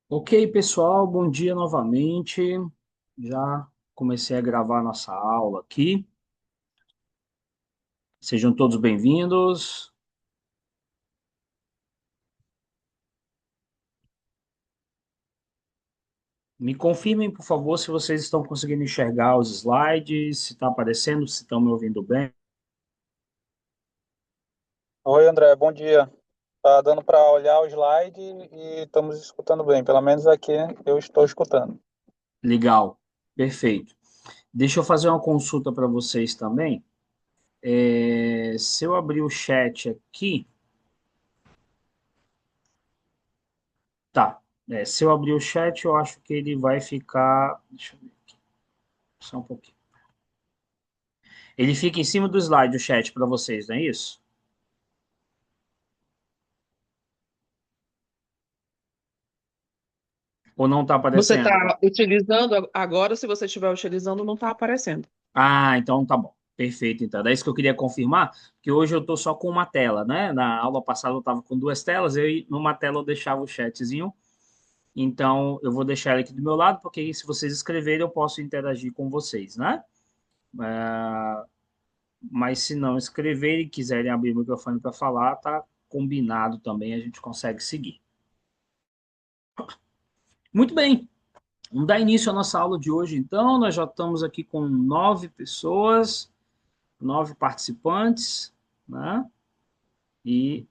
Ok, pessoal, bom dia novamente. Já comecei a gravar nossa aula aqui. Sejam todos bem-vindos. Me confirmem, por favor, se vocês estão conseguindo enxergar os slides, se está aparecendo, se estão me ouvindo bem. Oi, André, bom dia. Tá dando para olhar o slide e estamos escutando bem. Pelo menos aqui eu estou escutando. Legal, perfeito. Deixa eu fazer uma consulta para vocês também. Se eu abrir o chat aqui, tá. Se eu abrir o chat, eu acho que ele vai ficar. Deixa eu ver aqui, só um pouquinho. Ele fica em cima do slide, o chat, para vocês, não é isso? Ou não está Você aparecendo? está utilizando agora, se você estiver utilizando, não está aparecendo. Ah, então tá bom. Perfeito, então. É isso que eu queria confirmar, que hoje eu estou só com uma tela, né? Na aula passada eu estava com duas telas, numa tela eu deixava o chatzinho. Então eu vou deixar ele aqui do meu lado, porque aí, se vocês escreverem eu posso interagir com vocês, né? É, mas se não escreverem e quiserem abrir o microfone para falar, tá combinado também, a gente consegue seguir. Muito bem, vamos dar início à nossa aula de hoje, então. Nós já estamos aqui com 9 pessoas, 9 participantes, né? E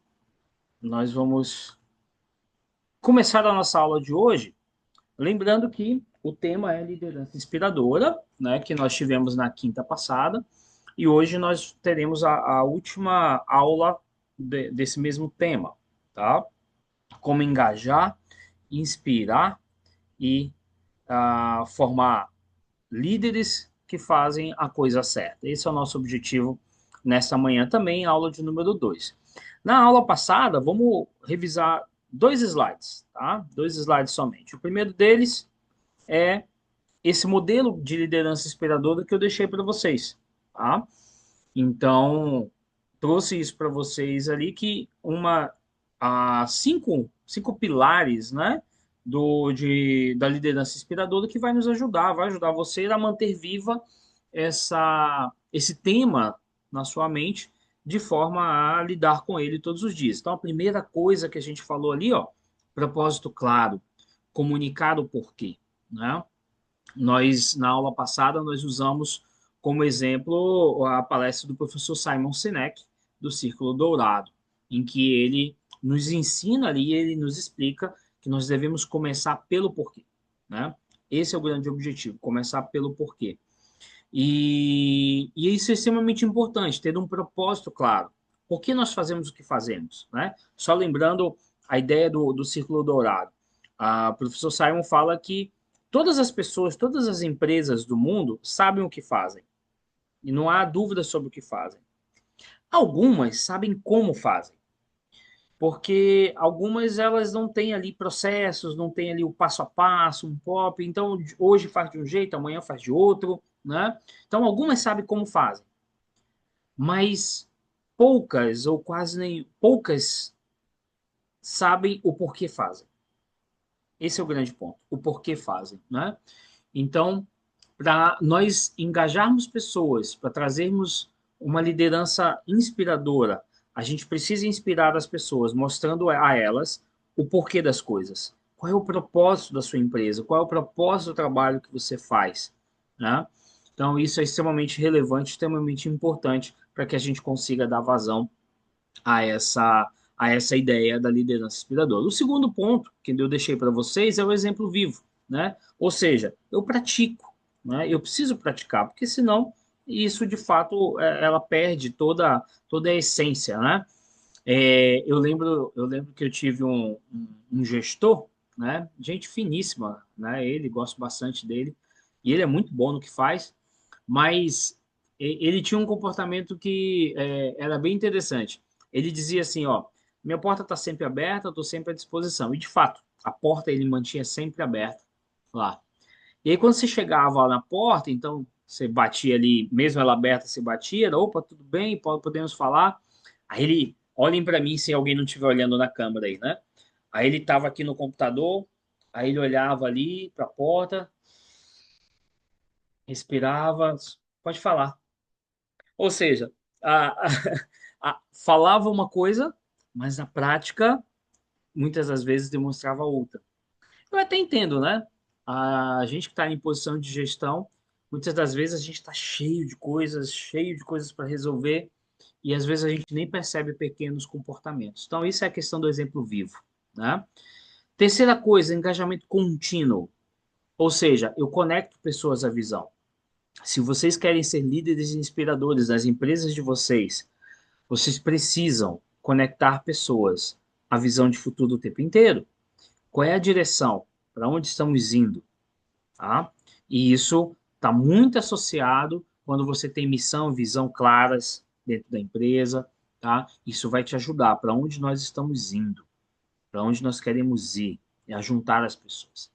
nós vamos começar a nossa aula de hoje, lembrando que o tema é liderança inspiradora, né? Que nós tivemos na quinta passada, e hoje nós teremos a última aula desse mesmo tema, tá? Como engajar, inspirar e formar líderes que fazem a coisa certa. Esse é o nosso objetivo nesta manhã também, aula de número 2. Na aula passada, vamos revisar dois slides, tá? Dois slides somente. O primeiro deles é esse modelo de liderança inspiradora que eu deixei para vocês, tá? Então, trouxe isso para vocês ali que cinco pilares, né, da liderança inspiradora que vai nos ajudar, vai ajudar você a manter viva esse tema na sua mente de forma a lidar com ele todos os dias. Então, a primeira coisa que a gente falou ali, ó, propósito claro, comunicar o porquê, né? Na aula passada, nós usamos como exemplo a palestra do professor Simon Sinek, do Círculo Dourado, em que ele nos ensina ali, ele nos explica que nós devemos começar pelo porquê, né? Esse é o grande objetivo, começar pelo porquê. E isso é extremamente importante, ter um propósito claro. Por que nós fazemos o que fazemos, né? Só lembrando a ideia do Círculo Dourado. O professor Simon fala que todas as pessoas, todas as empresas do mundo sabem o que fazem. E não há dúvida sobre o que fazem. Algumas sabem como fazem. Porque algumas elas não têm ali processos, não têm ali o passo a passo, um pop. Então, hoje faz de um jeito, amanhã faz de outro, né? Então, algumas sabem como fazem. Mas poucas, ou quase nem poucas, sabem o porquê fazem. Esse é o grande ponto, o porquê fazem, né? Então, para nós engajarmos pessoas, para trazermos uma liderança inspiradora, a gente precisa inspirar as pessoas, mostrando a elas o porquê das coisas. Qual é o propósito da sua empresa? Qual é o propósito do trabalho que você faz? Né? Então, isso é extremamente relevante, extremamente importante para que a gente consiga dar vazão a essa ideia da liderança inspiradora. O segundo ponto que eu deixei para vocês é o exemplo vivo, né? Ou seja, eu pratico, né? Eu preciso praticar, porque senão isso de fato ela perde toda a essência, né? Eu lembro que eu tive um gestor, né? Gente finíssima, né? Ele gosto bastante dele e ele é muito bom no que faz, mas ele tinha um comportamento que era bem interessante. Ele dizia assim, ó, minha porta está sempre aberta, estou sempre à disposição. E de fato, a porta ele mantinha sempre aberta lá. E aí quando você chegava lá na porta, então você batia ali, mesmo ela aberta, você batia, opa, tudo bem, podemos falar. Aí olhem para mim se alguém não estiver olhando na câmera aí, né? Aí ele estava aqui no computador, Aí ele olhava ali para a porta, respirava, pode falar. Ou seja, a, falava uma coisa, mas na prática, muitas das vezes demonstrava outra. Eu até entendo, né? A gente que está em posição de gestão, muitas das vezes a gente está cheio de coisas para resolver, e às vezes a gente nem percebe pequenos comportamentos. Então, isso é a questão do exemplo vivo, né? Terceira coisa, engajamento contínuo. Ou seja, eu conecto pessoas à visão. Se vocês querem ser líderes inspiradores das empresas de vocês, vocês precisam conectar pessoas à visão de futuro o tempo inteiro. Qual é a direção? Para onde estamos indo? Tá? E isso está muito associado quando você tem missão e visão claras dentro da empresa. Tá? Isso vai te ajudar para onde nós estamos indo, para onde nós queremos ir, é a juntar as pessoas.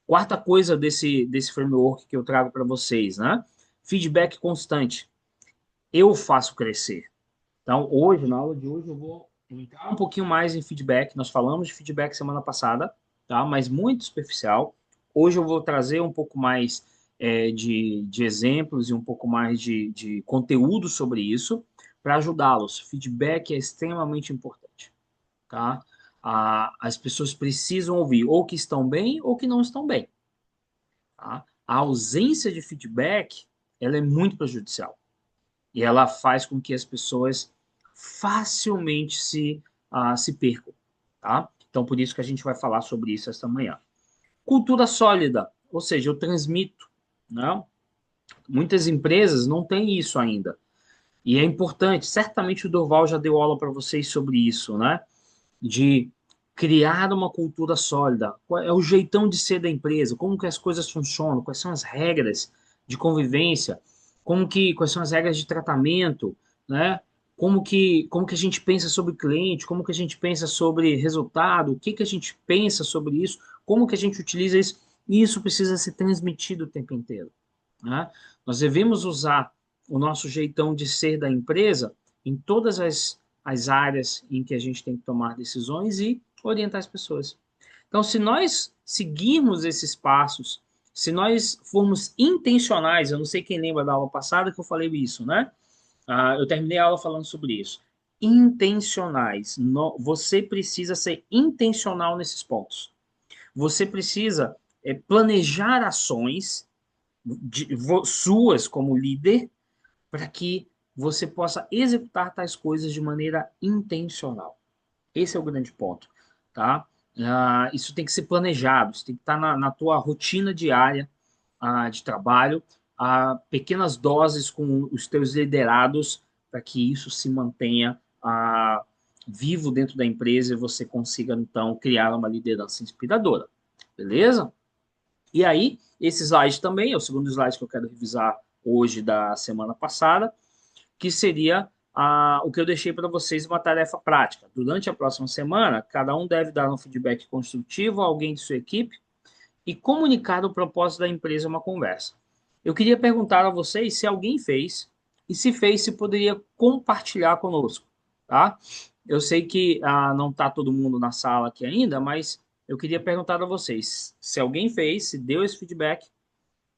Quarta coisa desse framework que eu trago para vocês, né? Feedback constante. Eu faço crescer. Então, hoje, na aula de hoje, eu vou entrar um pouquinho mais em feedback. Nós falamos de feedback semana passada, tá? Mas muito superficial. Hoje eu vou trazer um pouco mais de exemplos e um pouco mais de conteúdo sobre isso para ajudá-los. Feedback é extremamente importante, tá? As pessoas precisam ouvir ou que estão bem ou que não estão bem, tá? A ausência de feedback, ela é muito prejudicial e ela faz com que as pessoas facilmente se percam, tá? Então, por isso que a gente vai falar sobre isso esta manhã. Cultura sólida, ou seja, eu transmito, né? Muitas empresas não têm isso ainda. E é importante, certamente o Dorval já deu aula para vocês sobre isso, né? De criar uma cultura sólida. Qual é o jeitão de ser da empresa? Como que as coisas funcionam? Quais são as regras de convivência? Quais são as regras de tratamento, né? Como que a gente pensa sobre cliente? Como que a gente pensa sobre resultado? O que que a gente pensa sobre isso? Como que a gente utiliza isso? E isso precisa ser transmitido o tempo inteiro, né? Nós devemos usar o nosso jeitão de ser da empresa em todas as áreas em que a gente tem que tomar decisões e orientar as pessoas. Então, se nós seguirmos esses passos, se nós formos intencionais, eu não sei quem lembra da aula passada que eu falei isso, né? Eu terminei a aula falando sobre isso. Intencionais. Você precisa ser intencional nesses pontos. Você precisa planejar ações suas como líder para que você possa executar tais coisas de maneira intencional. Esse é o grande ponto, tá? Isso tem que ser planejado, isso tem que estar na tua rotina diária de trabalho, pequenas doses com os teus liderados para que isso se mantenha vivo dentro da empresa e você consiga, então, criar uma liderança inspiradora. Beleza? E aí, esse slide também é o segundo slide que eu quero revisar hoje da semana passada, que seria o que eu deixei para vocês uma tarefa prática. Durante a próxima semana, cada um deve dar um feedback construtivo a alguém de sua equipe e comunicar o propósito da empresa em uma conversa. Eu queria perguntar a vocês se alguém fez e se fez, se poderia compartilhar conosco, tá? Eu sei que não está todo mundo na sala aqui ainda, mas eu queria perguntar a vocês se alguém fez, se deu esse feedback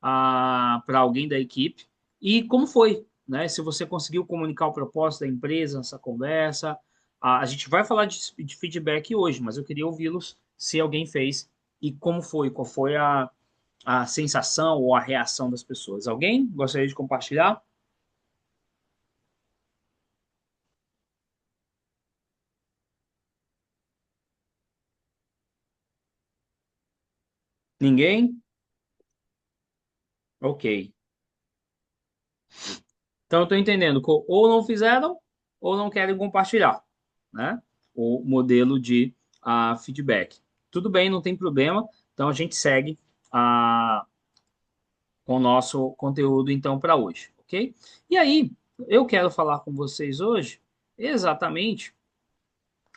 para alguém da equipe e como foi, né? Se você conseguiu comunicar o propósito da empresa nessa conversa. A gente vai falar de feedback hoje, mas eu queria ouvi-los se alguém fez e como foi, qual foi a sensação ou a reação das pessoas. Alguém gostaria de compartilhar? Ninguém? Ok. Então eu estou entendendo que ou não fizeram ou não querem compartilhar, né? O modelo de feedback. Tudo bem, não tem problema. Então a gente segue ah, com o nosso conteúdo então para hoje, ok? E aí, eu quero falar com vocês hoje exatamente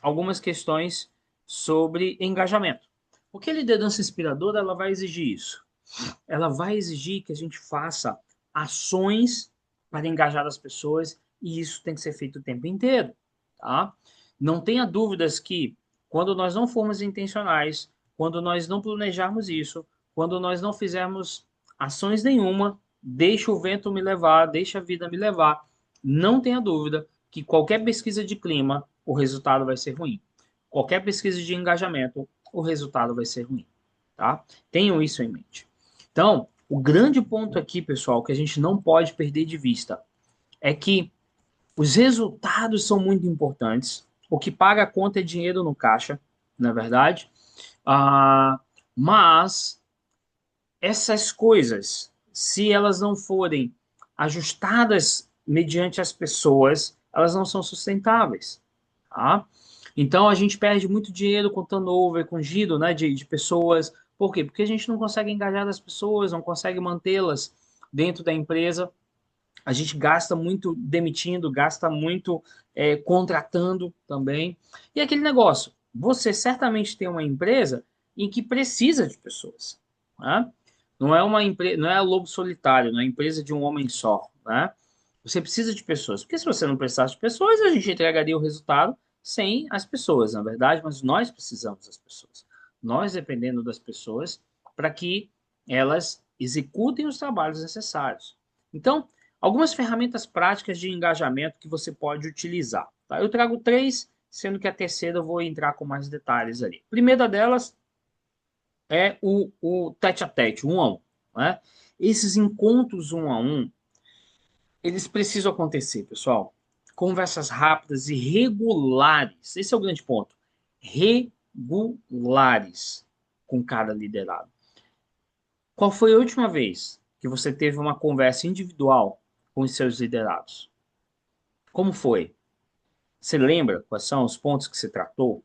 algumas questões sobre engajamento. Porque a liderança inspiradora ela vai exigir isso. Ela vai exigir que a gente faça ações para engajar as pessoas e isso tem que ser feito o tempo inteiro, tá? Não tenha dúvidas que quando nós não formos intencionais, quando nós não planejarmos isso, quando nós não fizermos ações nenhuma, deixa o vento me levar, deixa a vida me levar, não tenha dúvida que qualquer pesquisa de clima, o resultado vai ser ruim. Qualquer pesquisa de engajamento, o resultado vai ser ruim, tá? Tenham isso em mente. Então, o grande ponto aqui, pessoal, que a gente não pode perder de vista é que os resultados são muito importantes. O que paga a conta é dinheiro no caixa, na é verdade. Ah, mas essas coisas, se elas não forem ajustadas mediante as pessoas, elas não são sustentáveis. Tá? Então a gente perde muito dinheiro com turnover, com giro, né, de pessoas. Por quê? Porque a gente não consegue engajar as pessoas, não consegue mantê-las dentro da empresa. A gente gasta muito demitindo, gasta muito contratando também. E aquele negócio, você certamente tem uma empresa em que precisa de pessoas. Né? Não é uma empresa, não é lobo solitário, não é empresa de um homem só. Né? Você precisa de pessoas. Porque se você não precisasse de pessoas, a gente entregaria o resultado sem as pessoas, na verdade, mas nós precisamos das pessoas. Nós dependendo das pessoas para que elas executem os trabalhos necessários. Então, algumas ferramentas práticas de engajamento que você pode utilizar. Tá? Eu trago três, sendo que a terceira eu vou entrar com mais detalhes ali. A primeira delas é o tete-a-tete, um a um. Né? Esses encontros um a um, eles precisam acontecer, pessoal. Conversas rápidas e regulares. Esse é o grande ponto. Regulares com cada liderado. Qual foi a última vez que você teve uma conversa individual com os seus liderados? Como foi? Você lembra quais são os pontos que se tratou?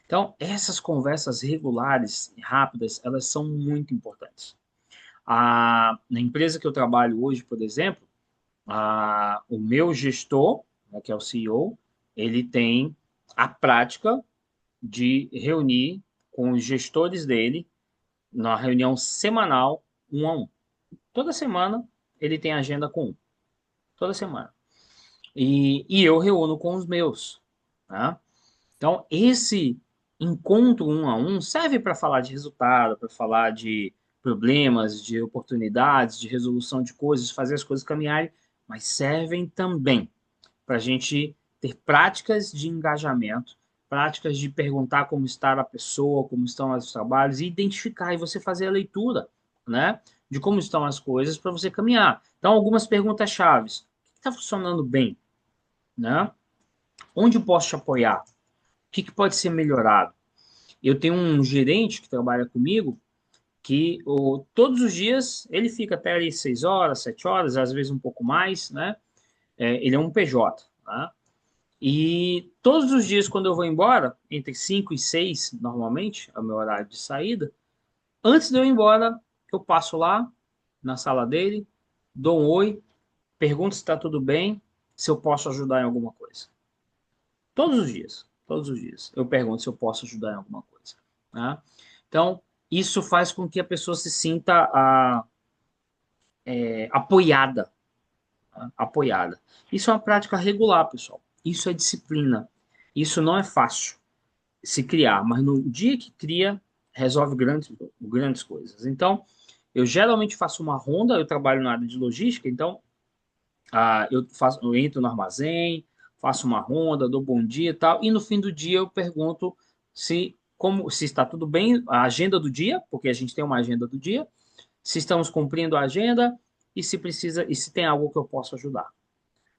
Então, essas conversas regulares e rápidas, elas são muito importantes. Na empresa que eu trabalho hoje, por exemplo, o meu gestor, né, que é o CEO, ele tem a prática de reunir com os gestores dele na reunião semanal, um a um. Toda semana ele tem agenda com um. Toda semana. E eu reúno com os meus. Tá? Então, esse encontro um a um serve para falar de resultado, para falar de problemas, de oportunidades, de resolução de coisas, fazer as coisas caminharem, mas servem também para a gente ter práticas de engajamento, práticas de perguntar como está a pessoa, como estão os trabalhos, e identificar, e você fazer a leitura, né, de como estão as coisas para você caminhar. Então, algumas perguntas chaves. O que está funcionando bem? Né? Onde eu posso te apoiar? O que pode ser melhorado? Eu tenho um gerente que trabalha comigo que todos os dias ele fica até ali 6 horas, 7 horas, às vezes um pouco mais, né? Ele é um PJ, tá? E todos os dias, quando eu vou embora, entre 5 e 6, normalmente, é o meu horário de saída, antes de eu ir embora, eu passo lá na sala dele, dou um oi, pergunto se está tudo bem, se eu posso ajudar em alguma coisa. Todos os dias, eu pergunto se eu posso ajudar em alguma coisa. Tá? Então, isso faz com que a pessoa se sinta apoiada, tá? Apoiada. Isso é uma prática regular, pessoal. Isso é disciplina. Isso não é fácil se criar, mas no dia que cria, resolve grandes coisas. Então, eu geralmente faço uma ronda, eu trabalho na área de logística, então eu entro no armazém, faço uma ronda, dou bom dia e tal, e no fim do dia eu pergunto se está tudo bem, a agenda do dia, porque a gente tem uma agenda do dia, se estamos cumprindo a agenda e se precisa e se tem algo que eu possa ajudar,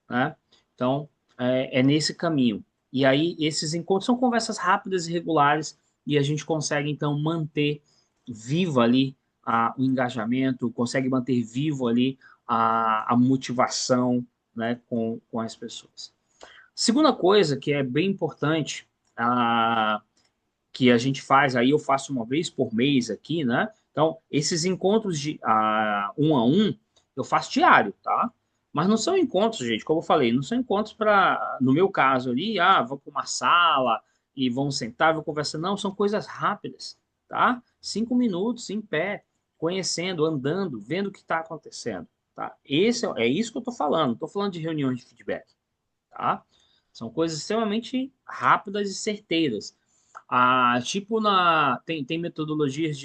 né? Então, é nesse caminho. E aí, esses encontros são conversas rápidas e regulares, e a gente consegue, então, manter vivo ali o engajamento, consegue manter vivo ali a motivação, né, com as pessoas. Segunda coisa que é bem importante, que a gente faz, aí eu faço uma vez por mês aqui, né? Então, esses encontros de um a um, eu faço diário, tá? Mas não são encontros, gente, como eu falei, não são encontros para, no meu caso ali, vão para uma sala e vão sentar, vão conversar. Não, são coisas rápidas, tá? 5 minutos em pé, conhecendo, andando, vendo o que está acontecendo, tá? É isso que eu estou falando, não estou falando de reuniões de feedback, tá? São coisas extremamente rápidas e certeiras. Tipo tem metodologias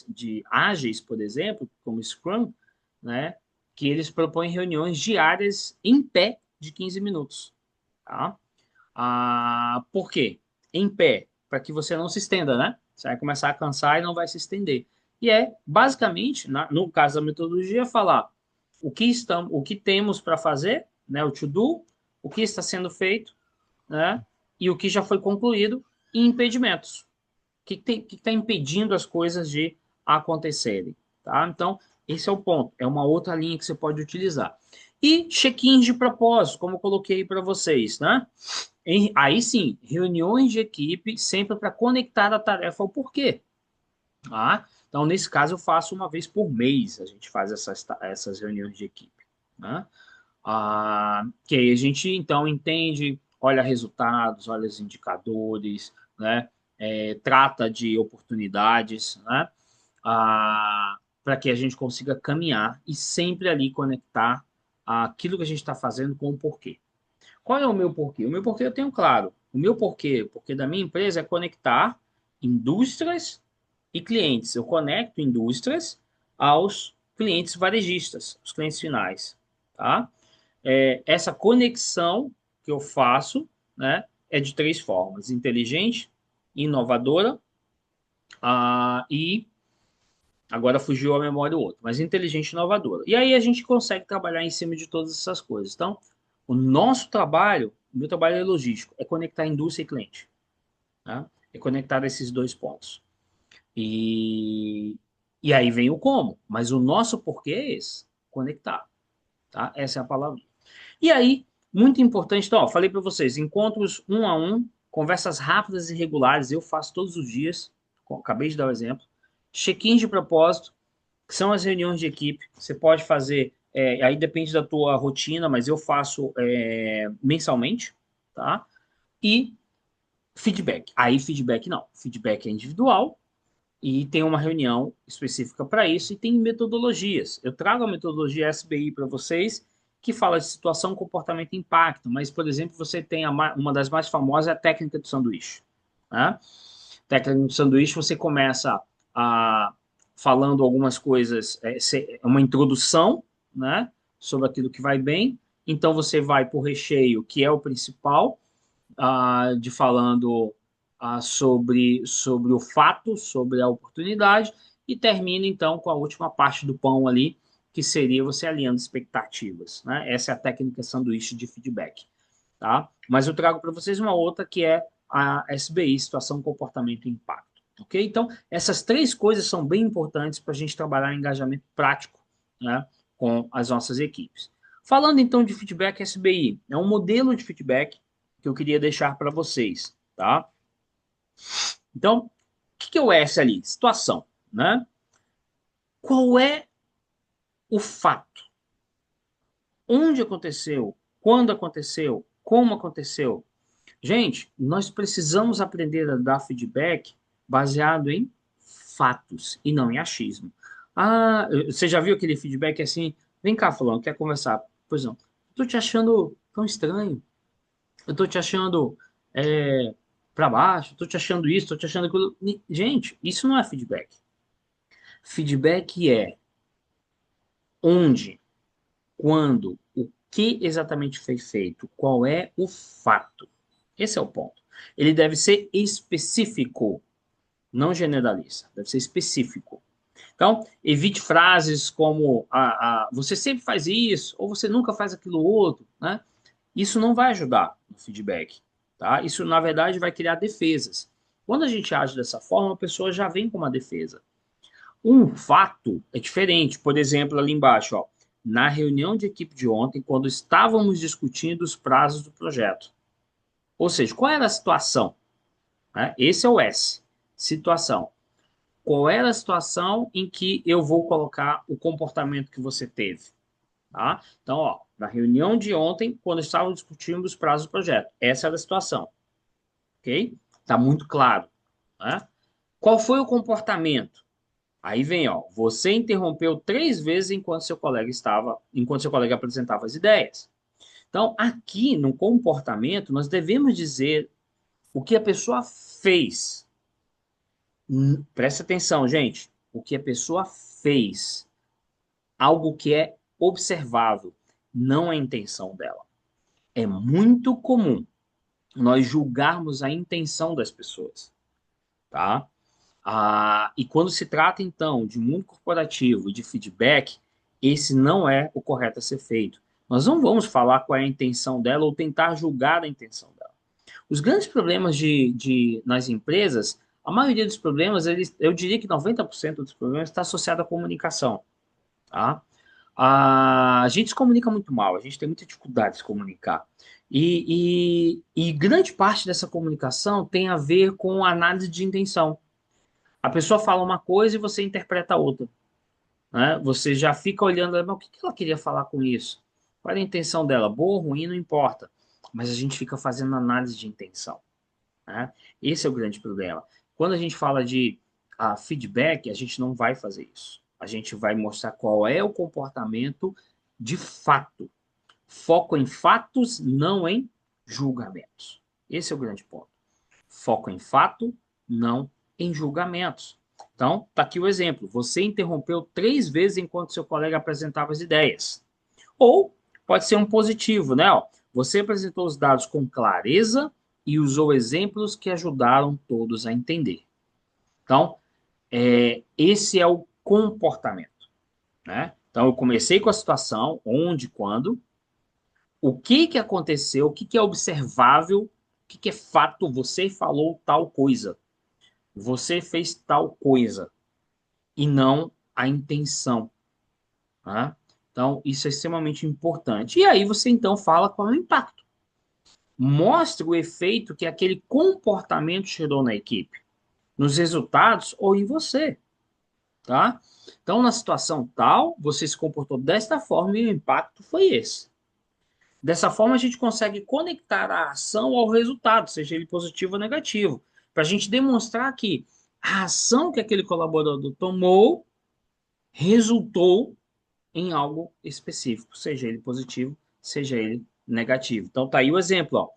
de ágeis, por exemplo, como Scrum, né? Que eles propõem reuniões diárias em pé de 15 minutos. Tá? Por quê? Em pé, para que você não se estenda, né? Você vai começar a cansar e não vai se estender. E basicamente, no caso da metodologia, falar o que temos para fazer, né? O to do, o que está sendo feito, né? E o que já foi concluído e impedimentos. O que está impedindo as coisas de acontecerem, tá? Então, esse é o ponto. É uma outra linha que você pode utilizar. E check-ins de propósito, como eu coloquei para vocês, né? Aí sim, reuniões de equipe sempre para conectar a tarefa ao porquê. Tá? Então, nesse caso, eu faço uma vez por mês, a gente faz essas reuniões de equipe. Né? Que aí a gente, então, entende, olha resultados, olha os indicadores, né? Trata de oportunidades, né? Para que a gente consiga caminhar e sempre ali conectar aquilo que a gente está fazendo com o porquê. Qual é o meu porquê? O meu porquê eu tenho claro. O meu porquê da minha empresa é conectar indústrias e clientes. Eu conecto indústrias aos clientes varejistas, os clientes finais, tá? Essa conexão que eu faço, né, é de três formas: inteligente, inovadora, e agora fugiu a memória do outro, mas inteligente e inovadora. E aí a gente consegue trabalhar em cima de todas essas coisas. Então, o nosso trabalho, o meu trabalho é logístico, é conectar indústria e cliente. Tá? É conectar esses dois pontos. E, e aí vem o como, mas o nosso porquê é esse, conectar. Tá? Essa é a palavra. E aí, muito importante, então, ó, falei para vocês, encontros um a um, conversas rápidas e regulares, eu faço todos os dias, acabei de dar o exemplo. Check-ins de propósito, que são as reuniões de equipe. Você pode fazer, aí depende da tua rotina, mas eu faço mensalmente, tá? E feedback. Aí feedback não, feedback é individual e tem uma reunião específica para isso e tem metodologias. Eu trago a metodologia SBI para vocês, que fala de situação, comportamento e impacto, mas, por exemplo, você tem uma das mais famosas, é a técnica do sanduíche. Né? Técnica do sanduíche, você começa falando algumas coisas, uma introdução, né, sobre aquilo que vai bem. Então você vai para o recheio, que é o principal, de falando sobre o fato, sobre a oportunidade, e termina então com a última parte do pão ali, que seria você alinhando expectativas. Né? Essa é a técnica sanduíche de feedback. Tá? Mas eu trago para vocês uma outra que é a SBI, Situação, Comportamento e Impacto. Ok? Então, essas três coisas são bem importantes para a gente trabalhar engajamento prático, né, com as nossas equipes. Falando então de feedback SBI, é um modelo de feedback que eu queria deixar para vocês, tá? Então, o que é o S ali? Situação, né? Qual é o fato? Onde aconteceu? Quando aconteceu? Como aconteceu? Gente, nós precisamos aprender a dar feedback baseado em fatos e não em achismo. Você já viu aquele feedback assim? Vem cá, fulano, quer conversar? Pois não. Estou te achando tão estranho. Eu tô te achando para baixo, tô te achando isso, tô te achando aquilo. Gente, isso não é feedback. Feedback é onde, quando, o que exatamente foi feito, qual é o fato. Esse é o ponto. Ele deve ser específico, não generalista, deve ser específico. Então, evite frases como você sempre faz isso, ou você nunca faz aquilo outro, né? Isso não vai ajudar no feedback, tá? Isso, na verdade, vai criar defesas. Quando a gente age dessa forma, a pessoa já vem com uma defesa. Um fato é diferente. Por exemplo, ali embaixo, ó, na reunião de equipe de ontem, quando estávamos discutindo os prazos do projeto. Ou seja, qual era a situação? Né? Esse é o S, situação. Qual era a situação em que eu vou colocar o comportamento que você teve? Tá? Então, ó, na reunião de ontem, quando estávamos discutindo os prazos do projeto, essa era a situação. Ok? Está muito claro. Né? Qual foi o comportamento? Aí vem, ó, você interrompeu 3 vezes enquanto seu colega apresentava as ideias. Então, aqui no comportamento, nós devemos dizer O que a pessoa fez. Presta atenção, gente. O que a pessoa fez. Algo que é observável. Não a intenção dela. É muito comum nós julgarmos a intenção das pessoas, tá? E quando se trata, então, de mundo corporativo e de feedback, esse não é o correto a ser feito. Nós não vamos falar qual é a intenção dela ou tentar julgar a intenção dela. Os grandes problemas nas empresas, a maioria dos problemas, eu diria que 90% dos problemas está associado à comunicação, tá? A gente se comunica muito mal, a gente tem muita dificuldade de se comunicar. E grande parte dessa comunicação tem a ver com a análise de intenção. A pessoa fala uma coisa e você interpreta outra, né? Você já fica olhando, mas o que ela queria falar com isso? Qual era a intenção dela? Boa ou ruim, não importa. Mas a gente fica fazendo análise de intenção, né? Esse é o grande problema. Quando a gente fala de feedback, a gente não vai fazer isso. A gente vai mostrar qual é o comportamento de fato. Foco em fatos, não em julgamentos. Esse é o grande ponto. Foco em fato, não em julgamentos. Então, tá aqui o exemplo. Você interrompeu 3 vezes enquanto seu colega apresentava as ideias. Ou pode ser um positivo, né? Ó, você apresentou os dados com clareza e usou exemplos que ajudaram todos a entender. Então, esse é o comportamento, né? Então, eu comecei com a situação, onde, quando, o que aconteceu, o que é observável, o que é fato, você falou tal coisa, você fez tal coisa, e não a intenção, tá? Então, isso é extremamente importante. E aí você, então, fala qual é o impacto. Mostre o efeito que aquele comportamento gerou na equipe, nos resultados ou em você, tá? Então, na situação tal, você se comportou desta forma e o impacto foi esse. Dessa forma, a gente consegue conectar a ação ao resultado, seja ele positivo ou negativo, para a gente demonstrar que a ação que aquele colaborador tomou resultou em algo específico, seja ele positivo, seja ele negativo. Então, tá aí o exemplo, ó.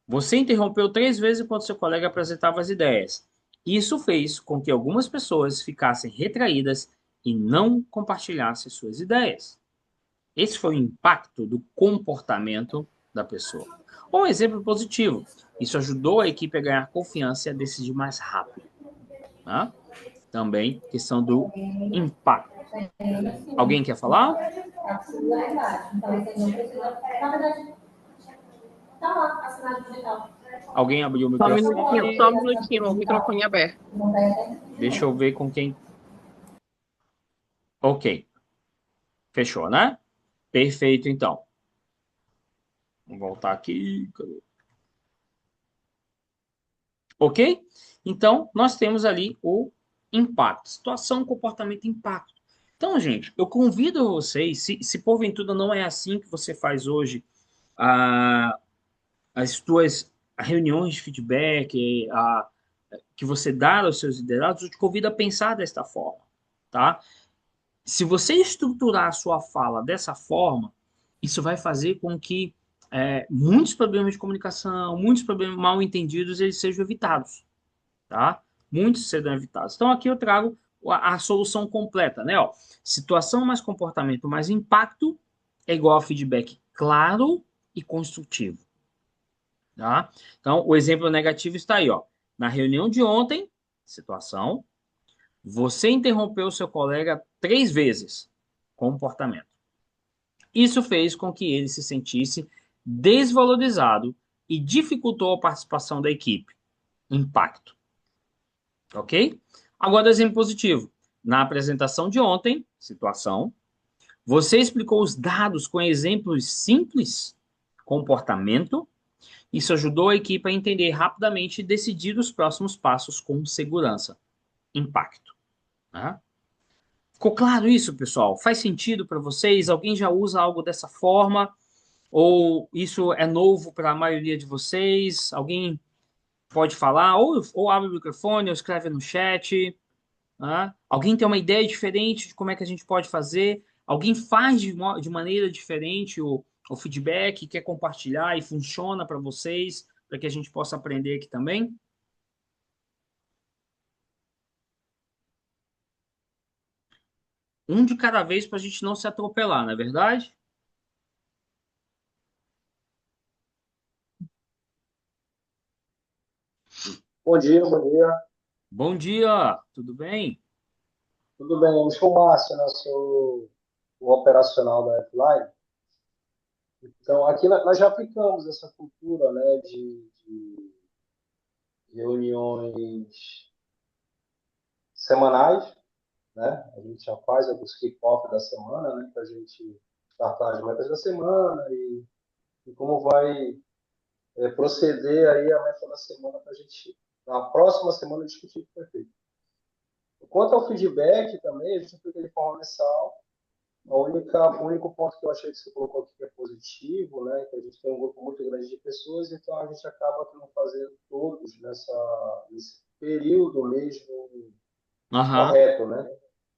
Você interrompeu 3 vezes enquanto seu colega apresentava as ideias. Isso fez com que algumas pessoas ficassem retraídas e não compartilhassem suas ideias. Esse foi o impacto do comportamento da pessoa. Um exemplo positivo. Isso ajudou a equipe a ganhar confiança e a decidir mais rápido, né? Também questão do impacto. Alguém quer falar? Alguém abriu o microfone? Só um minutinho, o microfone aberto. Deixa eu ver com quem. Ok. Fechou, né? Perfeito, então. Vamos voltar aqui. Ok? Então, nós temos ali o impacto. Situação, comportamento, impacto. Então, gente, eu convido vocês, se porventura não é assim que você faz hoje a, as tuas reuniões de feedback, que você dá aos seus liderados, eu te convido a pensar desta forma, tá? Se você estruturar a sua fala dessa forma, isso vai fazer com que muitos problemas de comunicação, muitos problemas mal entendidos, eles sejam evitados, tá? Muitos serão evitados. Então, aqui eu trago a solução completa, né? Ó, situação mais comportamento mais impacto é igual a feedback claro e construtivo, tá? Então, o exemplo negativo está aí, ó. Na reunião de ontem, situação, você interrompeu seu colega 3 vezes. Comportamento. Isso fez com que ele se sentisse desvalorizado e dificultou a participação da equipe. Impacto. Ok? Agora, exemplo positivo. Na apresentação de ontem, situação, você explicou os dados com exemplos simples, comportamento. Isso ajudou a equipe a entender rapidamente e decidir os próximos passos com segurança. Impacto. Né? Ficou claro isso, pessoal? Faz sentido para vocês? Alguém já usa algo dessa forma? Ou isso é novo para a maioria de vocês? Alguém pode falar? Ou abre o microfone, ou escreve no chat. Né? Alguém tem uma ideia diferente de como é que a gente pode fazer? Alguém faz de maneira diferente o feedback, quer compartilhar e funciona para vocês? para que a gente possa aprender aqui também? Um de cada vez para a gente não se atropelar, não é verdade? Bom dia, bom dia. Bom dia, tudo bem? Tudo bem? Eu sou o Márcio, né? Sou o operacional da F-Line. Então, aqui nós já aplicamos essa cultura, né, de reuniões semanais, né? A gente já faz os kick-off da semana, né, para a gente startar as metas da semana e como vai proceder aí a meta da semana para a gente, na próxima semana, discutir o que foi feito. Quanto ao feedback também, a gente aplica de forma mensal. O único ponto que eu achei que você colocou aqui que é positivo, né, que a gente tem um grupo muito grande de pessoas, então a gente acaba não fazendo todos nesse período mesmo Aham. correto, né?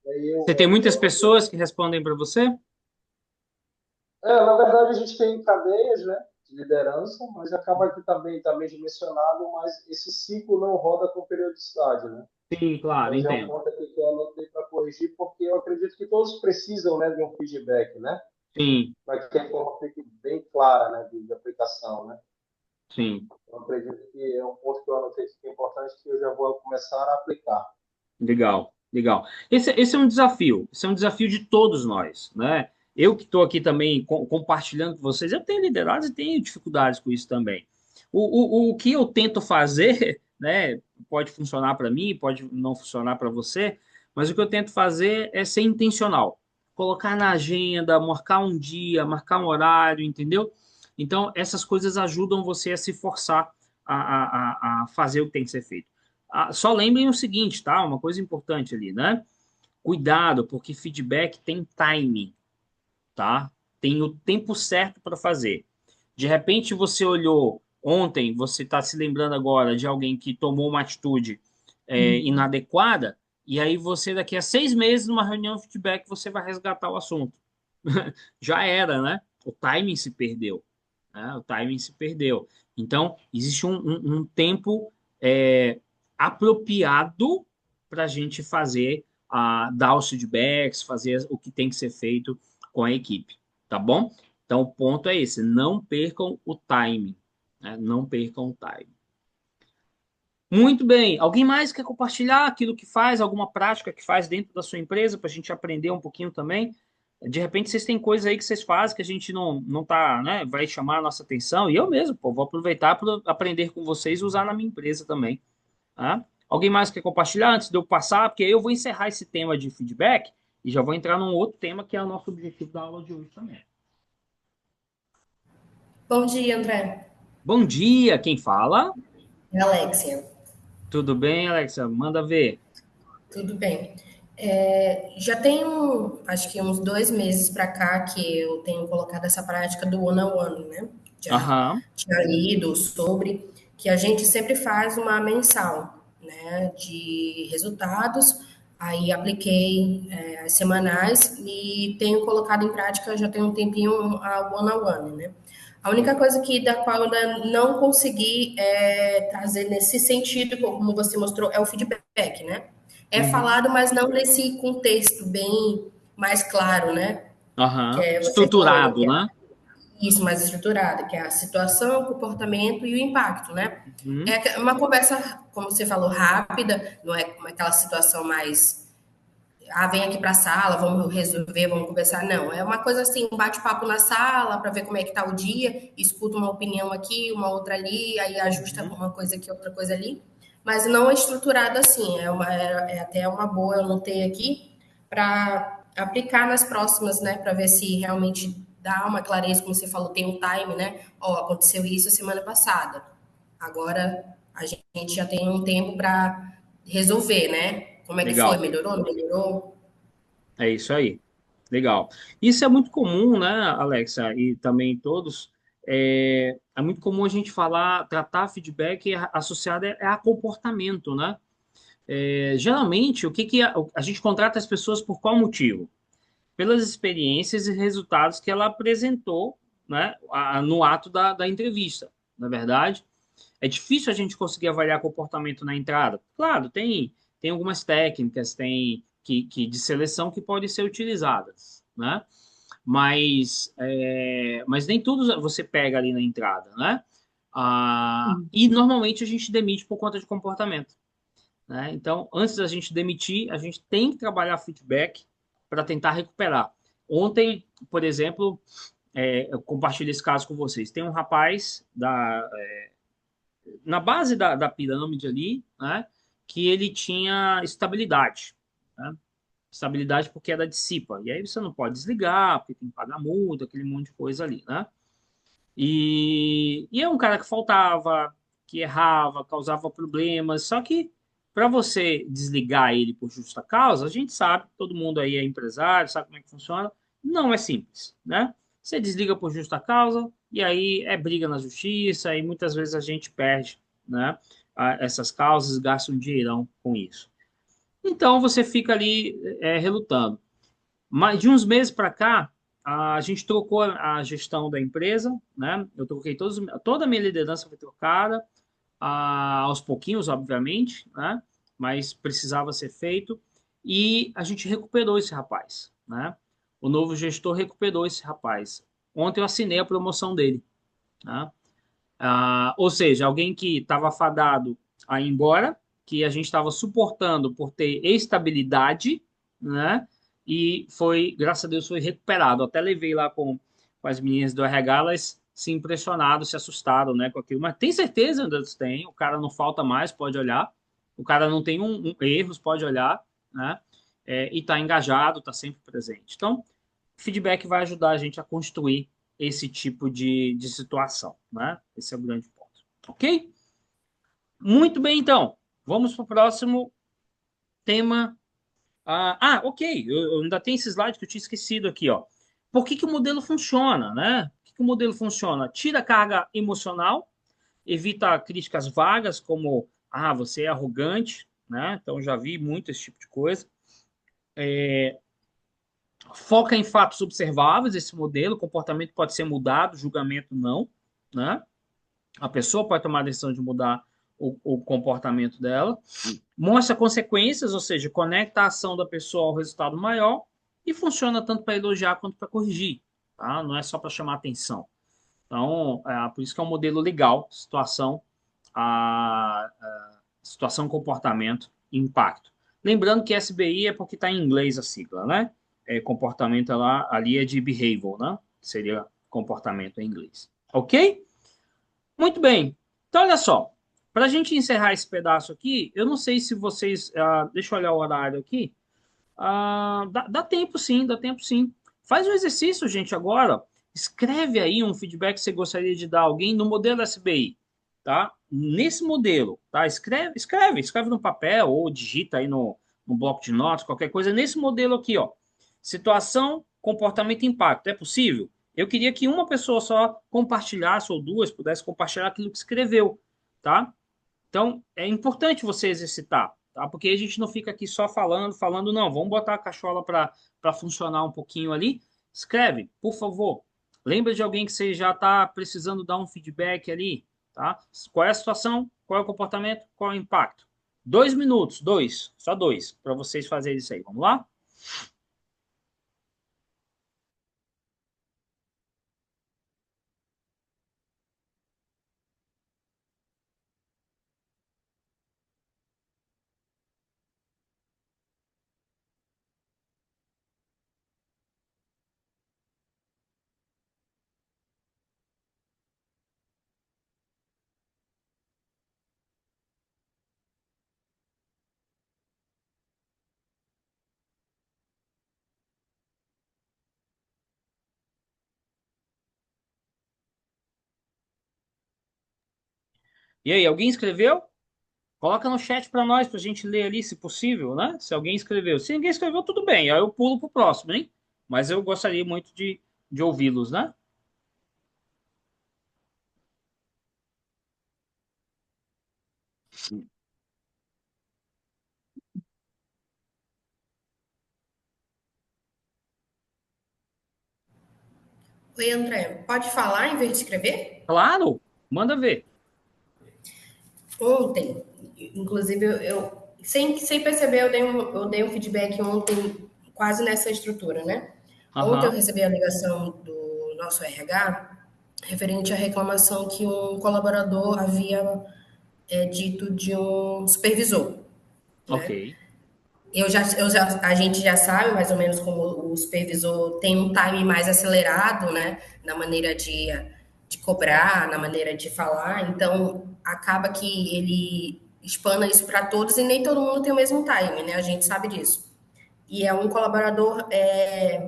E aí Você tem muitas pessoas que respondem para você? na verdade, a gente tem cadeias, né, de liderança, mas acaba que também está bem dimensionado, mas esse ciclo não roda com periodicidade, né? Sim, claro, Então, já é um entendo. ponto aqui que eu anotei para corrigir, porque eu acredito que todos precisam, né, de um feedback, né? Sim, Para que a forma fique bem clara, né, de aplicação, né? sim. Eu acredito que é um ponto que eu anotei que é importante que eu já vou começar a aplicar. Legal, legal. Esse é um desafio, esse é um desafio de todos nós, né? Eu que estou aqui também compartilhando com vocês, eu tenho liderado e tenho dificuldades com isso também. O que eu tento fazer, né? Pode funcionar para mim, pode não funcionar para você, mas o que eu tento fazer é ser intencional. Colocar na agenda, marcar um dia, marcar um horário, entendeu? Então, essas coisas ajudam você a se forçar a fazer o que tem que ser feito. Só lembrem o seguinte, tá? Uma coisa importante ali, né? Cuidado, porque feedback tem timing, tá? Tem o tempo certo para fazer. De repente você olhou ontem, você está se lembrando agora de alguém que tomou uma atitude inadequada, e aí você daqui a 6 meses, numa reunião de feedback, você vai resgatar o assunto. Já era, né? O timing se perdeu, né? O timing se perdeu. Então, existe um tempo é, apropriado para a gente fazer, dar os feedbacks, fazer o que tem que ser feito com a equipe, tá bom? Então, o ponto é esse, não percam o timing, né? Não percam o timing. Muito bem. Alguém mais quer compartilhar aquilo que faz, alguma prática que faz dentro da sua empresa, para a gente aprender um pouquinho também? De repente, vocês têm coisas aí que vocês fazem que a gente não tá, né? Vai chamar a nossa atenção. E eu mesmo, pô, vou aproveitar para aprender com vocês e usar na minha empresa também. Tá? Alguém mais quer compartilhar antes de eu passar? Porque aí eu vou encerrar esse tema de feedback e já vou entrar num outro tema que é o nosso objetivo da aula de hoje também. Bom dia, André. Bom dia, quem fala? É Alexia. Tudo bem, Alexa? Manda ver. Tudo bem. Já tem, acho que uns 2 meses para cá que eu tenho colocado essa prática do one-on-one, né? Já Aham. tinha lido sobre que a gente sempre faz uma mensal, né? De resultados. Aí apliquei as semanais e tenho colocado em prática já tem um tempinho a one-on-one, né? A única coisa que da qual eu ainda não consegui trazer nesse sentido, como você mostrou, é o feedback, né? É Uhum. falado, mas não nesse contexto bem mais claro, né? Que Aham. você falou, Estruturado, né? isso mais estruturado, que é a situação, o comportamento e o impacto, né? Uhum. É uma conversa, como você falou, rápida, não é aquela situação mais vem aqui para a sala, vamos resolver, vamos conversar. Não, é uma coisa assim, um bate-papo na sala para ver como é que tá o dia, escuta uma opinião aqui, uma outra ali, aí ajusta Uhum. uma coisa aqui, outra coisa ali. Mas não é estruturado assim, é até uma boa, eu notei aqui, para aplicar nas próximas, né? Para ver se realmente dá uma clareza, como você falou, tem um time, né? Ó, aconteceu isso semana passada. Agora a gente já tem um tempo para resolver, né? Como é que foi? Legal. Melhorou? Não melhorou? É isso aí. Legal. Isso é muito comum, né, Alexa, e também todos. É muito comum a gente falar, tratar feedback associado a comportamento, né? Geralmente, o que que a gente contrata as pessoas por qual motivo? Pelas experiências e resultados que ela apresentou, né, no ato da entrevista, na verdade. É difícil a gente conseguir avaliar comportamento na entrada. Claro, tem algumas técnicas, de seleção que podem ser utilizadas, né? Mas nem tudo você pega ali na entrada, né? Sim. E normalmente a gente demite por conta de comportamento, né? Então, antes da gente demitir, a gente tem que trabalhar feedback para tentar recuperar. Ontem, por exemplo, eu compartilho esse caso com vocês. Tem um rapaz na base da pirâmide ali, né? Que ele tinha estabilidade, né? Estabilidade porque era de CIPA. E aí você não pode desligar, porque tem que pagar multa, aquele monte de coisa ali, né? E é um cara que faltava, que errava, causava problemas. Só que para você desligar ele por justa causa, a gente sabe, todo mundo aí é empresário, sabe como é que funciona. Não é simples, né? Você desliga por justa causa e aí é briga na justiça e muitas vezes a gente perde, né? Essas causas, gasta um dinheirão com isso. Então você fica ali relutando. Mas de uns meses para cá, a gente trocou a gestão da empresa, né? Eu troquei toda a minha liderança foi trocada, aos pouquinhos, obviamente, né? Mas precisava ser feito. E a gente recuperou esse rapaz, né? O novo gestor recuperou esse rapaz. Ontem eu assinei a promoção dele, né? Ou seja, alguém que estava fadado a ir embora, que a gente estava suportando por ter estabilidade, né? E foi, graças a Deus, foi recuperado. Até levei lá com as meninas do RH, elas se impressionaram, se assustaram, né, com aquilo. Mas tem certeza, Anderson, tem. O cara não falta mais, pode olhar. O cara não tem erros, pode olhar, né? E está engajado, está sempre presente. Então, feedback vai ajudar a gente a construir esse tipo de situação, né? Esse é o grande ponto. Ok? Muito bem, então. Vamos para o próximo tema. Ok. Eu ainda tenho esse slide que eu tinha esquecido aqui, ó. Por que que o modelo funciona, né? Por que que o modelo funciona? Tira a carga emocional, evita críticas vagas, como, você é arrogante, né? Então, já vi muito esse tipo de coisa. Foca em fatos observáveis esse modelo, o comportamento pode ser mudado, julgamento não, né? A pessoa pode tomar a decisão de mudar o comportamento dela. Mostra consequências, ou seja, conecta a ação da pessoa ao resultado maior e funciona tanto para elogiar quanto para corrigir, tá? Não é só para chamar atenção. Então, por isso que é um modelo legal, situação, comportamento e impacto. Lembrando que SBI é porque está em inglês a sigla, né? Comportamento ali é de behavior, né? Seria comportamento em inglês. Ok? Muito bem. Então, olha só. Para a gente encerrar esse pedaço aqui, eu não sei se vocês. Deixa eu olhar o horário aqui. Dá tempo sim, dá tempo sim. Faz um exercício, gente, agora. Escreve aí um feedback que você gostaria de dar a alguém no modelo SBI, tá? Nesse modelo, tá? Escreve no papel ou digita aí no bloco de notas, qualquer coisa. Nesse modelo aqui, ó. Situação, comportamento e impacto. É possível? Eu queria que uma pessoa só compartilhasse ou duas pudesse compartilhar aquilo que escreveu, tá? Então, é importante você exercitar, tá? Porque a gente não fica aqui só falando, não. Vamos botar a cachola para funcionar um pouquinho ali. Escreve, por favor. Lembra de alguém que você já está precisando dar um feedback ali, tá? Qual é a situação? Qual é o comportamento? Qual é o impacto? 2 minutos, só dois, para vocês fazerem isso aí. Vamos lá? E aí, alguém escreveu? Coloca no chat para nós, para a gente ler ali, se possível, né? Se alguém escreveu. Se ninguém escreveu, tudo bem. Aí eu pulo para o próximo, hein? Mas eu gostaria muito de ouvi-los, né? Oi, André, pode falar em vez de escrever? Claro, manda ver. Ontem, inclusive, sem perceber, eu dei um feedback ontem, quase nessa estrutura, né? Ontem eu Aham, recebi a ligação do nosso RH referente à reclamação que um colaborador havia dito de um supervisor, ok. né? A gente já sabe mais ou menos como o supervisor tem um time mais acelerado, né, na maneira de cobrar, na maneira de falar, então acaba que ele espana isso para todos e nem todo mundo tem o mesmo time, né? A gente sabe disso. E é um colaborador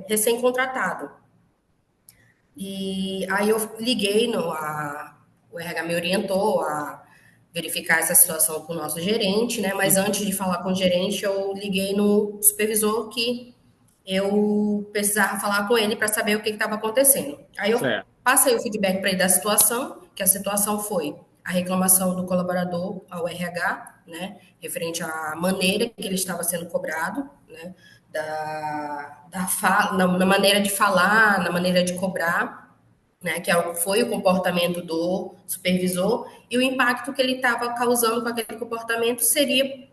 recém-contratado. E aí eu liguei o RH me orientou a verificar essa situação com o nosso gerente, né? Mas Uhum, antes de falar com o gerente, eu liguei no supervisor que eu precisava falar com ele para saber o que estava acontecendo. Aí eu certo. passei o feedback para ele da situação, que a situação foi a reclamação do colaborador ao RH, né, referente à maneira que ele estava sendo cobrado, né, na maneira de falar, na maneira de cobrar, né, foi o comportamento do supervisor, e o impacto que ele estava causando com aquele comportamento seria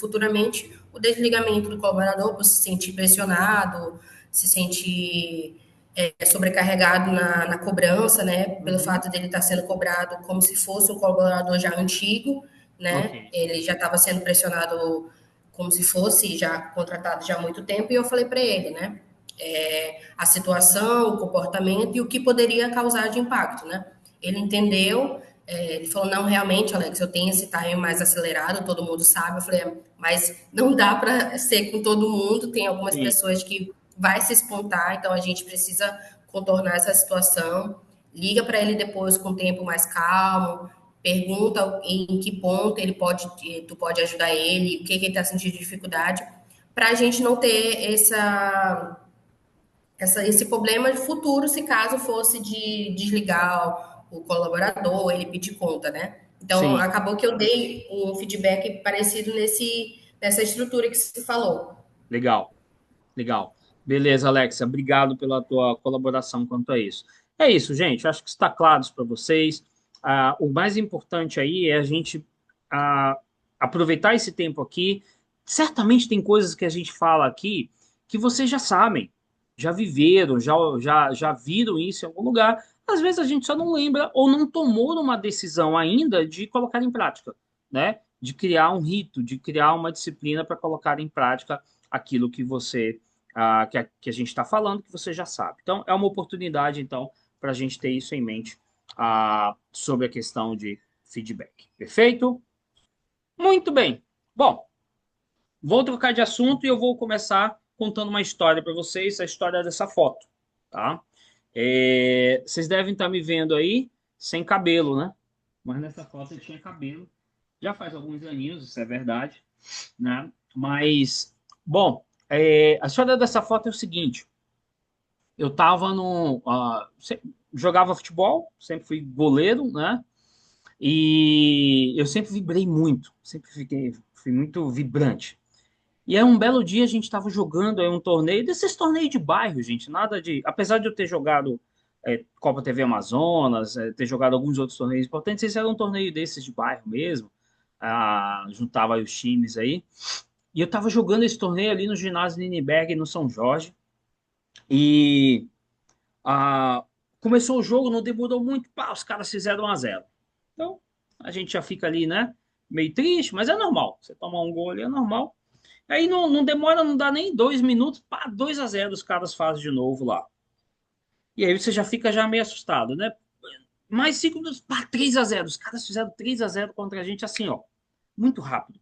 futuramente o desligamento do colaborador por se sentir pressionado, se sentir sobrecarregado na cobrança, né, pelo Uhum, fato dele estar sendo cobrado como se fosse um colaborador já antigo, ok. né, ele já estava sendo pressionado como se fosse já contratado já há muito tempo, e eu falei para ele, né, a situação, o comportamento e o que poderia causar de impacto, né? Ele entendeu, ele falou, não, realmente, Alex, eu tenho esse time mais acelerado, todo mundo sabe. Eu falei, mas não dá para ser com todo mundo, tem algumas Sim, pessoas que vai se espontar, então a gente precisa contornar essa situação. Liga para ele depois com o tempo mais calmo, pergunta em que ponto tu pode ajudar ele, o que ele está sentindo de dificuldade, para a gente não ter esse problema futuro se caso fosse de desligar o colaborador, ele pedir conta, né? Então, sim. acabou que eu dei um feedback parecido nessa estrutura que se falou. Legal, legal. Beleza, Alexa. Obrigado pela tua colaboração quanto a isso. É isso, gente. Acho que está claro para vocês. O mais importante aí é a gente ah, aproveitar esse tempo aqui. Certamente tem coisas que a gente fala aqui que vocês já sabem, já viveram, já viram isso em algum lugar. Às vezes a gente só não lembra ou não tomou uma decisão ainda de colocar em prática, né? De criar um rito, de criar uma disciplina para colocar em prática aquilo que que a gente está falando, que você já sabe. Então, é uma oportunidade, então, para a gente ter isso em mente sobre a questão de feedback. Perfeito? Muito bem. Bom, vou trocar de assunto e eu vou começar contando uma história para vocês, a história dessa foto, tá? Vocês devem estar me vendo aí sem cabelo, né? Mas nessa foto eu tinha cabelo. Já faz alguns aninhos, isso é verdade, né? Mas, bom, a história dessa foto é o seguinte: eu tava no. Jogava futebol, sempre fui goleiro, né? E eu sempre vibrei muito, fui muito vibrante. E aí, um belo dia, a gente estava jogando aí um torneio, desses torneios de bairro, gente, nada de. Apesar de eu ter jogado Copa TV Amazonas, ter jogado alguns outros torneios importantes, esse era um torneio desses de bairro mesmo. Juntava aí os times aí. E eu tava jogando esse torneio ali no ginásio Lindbergh, no São Jorge. E ah, começou o jogo, não demorou muito, pá, os caras fizeram 1-0. Então, a gente já fica ali, né? Meio triste, mas é normal. Você tomar um gol ali é normal. Aí não demora, não dá nem 2 minutos, pá, 2-0 os caras fazem de novo lá. E aí você já fica já meio assustado, né? Mais 5 minutos, pá, 3-0. Os caras fizeram 3-0 contra a gente assim, ó. Muito rápido.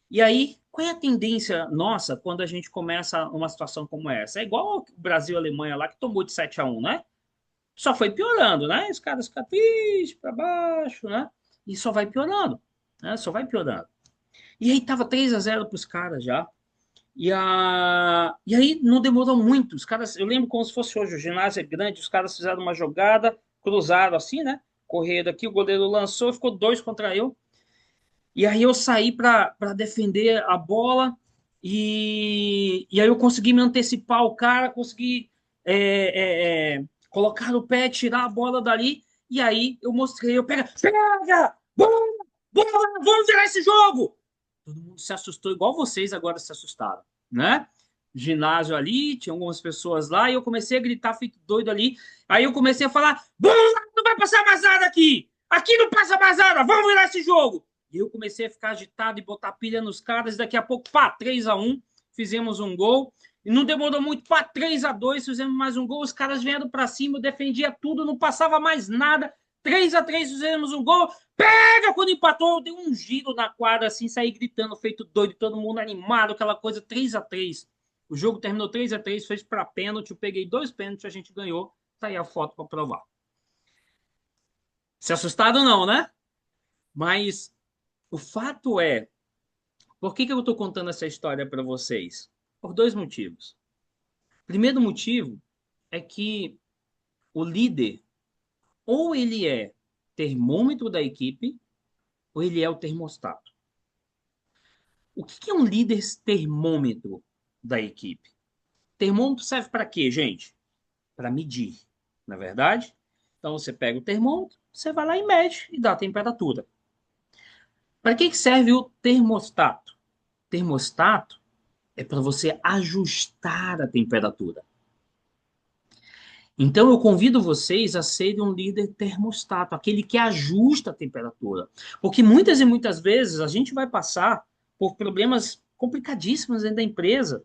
E aí, qual é a tendência nossa quando a gente começa uma situação como essa? É igual o Brasil e a Alemanha lá que tomou de 7-1, né? Só foi piorando, né? Os caras ficam tristes para baixo, né? E só vai piorando, né? Só vai piorando. E aí tava 3-0 para os caras já. E aí não demorou muito. Os caras, eu lembro como se fosse hoje, o ginásio é grande, os caras fizeram uma jogada, cruzaram assim, né? Correram aqui, o goleiro lançou, ficou 2 contra eu. E aí eu saí para defender a bola e aí eu consegui me antecipar o cara, consegui colocar o pé, tirar a bola dali. E aí eu mostrei, pega, bola! Bora, vamos virar esse jogo! Todo mundo se assustou, igual vocês agora se assustaram, né? Ginásio ali, tinha algumas pessoas lá, e eu comecei a gritar, feito doido ali. Aí eu comecei a falar: vamos lá, não vai passar mais nada aqui! Aqui não passa mais nada, vamos virar esse jogo! E eu comecei a ficar agitado e botar pilha nos caras, e daqui a pouco, pá, 3-1, fizemos um gol. E não demorou muito, pá, 3-2, fizemos mais um gol, os caras vieram pra cima, eu defendia tudo, não passava mais nada. 3-3, fizemos um gol. Pega! Quando empatou, eu dei um giro na quadra, assim, saí gritando, feito doido, todo mundo animado, aquela coisa, 3-3. O jogo terminou 3-3, fez para pênalti, eu peguei 2 pênaltis, a gente ganhou. Tá aí a foto para provar. Se assustaram não, né? Mas o fato é, por que eu estou contando essa história para vocês? Por 2 motivos. Primeiro motivo é que o líder, ou ele é termômetro da equipe, ou ele é o termostato. O que é um líder termômetro da equipe? Termômetro serve para quê, gente? Para medir, na é verdade? Então você pega o termômetro, você vai lá e mede e dá a temperatura. Para que serve o termostato? Termostato é para você ajustar a temperatura. Então eu convido vocês a serem um líder termostato, aquele que ajusta a temperatura. Porque muitas e muitas vezes a gente vai passar por problemas complicadíssimos dentro da empresa,